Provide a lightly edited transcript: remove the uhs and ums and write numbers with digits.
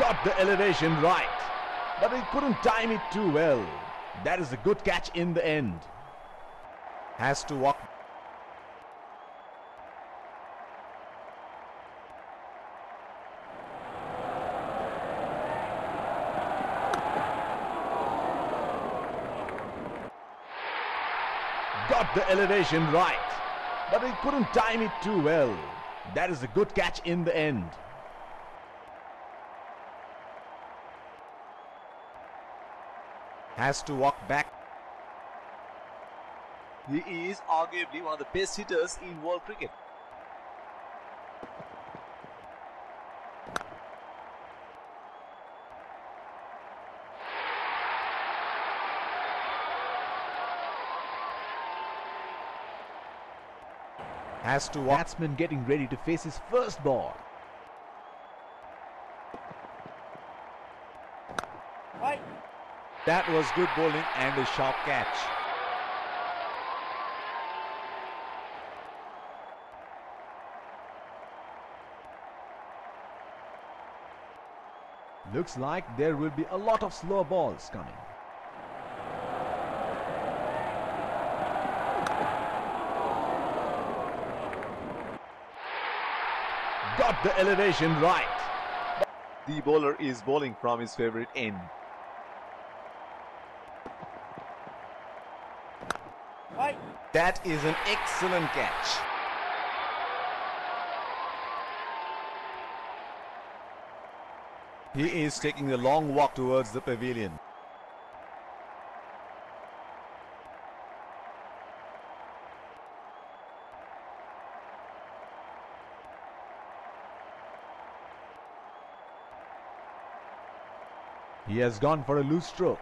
Got the elevation right, but he couldn't time it too well. That is a good catch in the end. Has to walk. Got the elevation right, but he couldn't time it too well. That is a good catch in the end. Has to walk back. He is arguably one of the best hitters in world cricket. Has to walk. Batsman getting ready to face his first ball. Right. That was good bowling and a sharp catch. Looks like there will be a lot of slow balls coming. Got the elevation right. The bowler is bowling from his favorite end. Right. That is an excellent catch. He is taking a long walk towards the pavilion. He has gone for a loose stroke.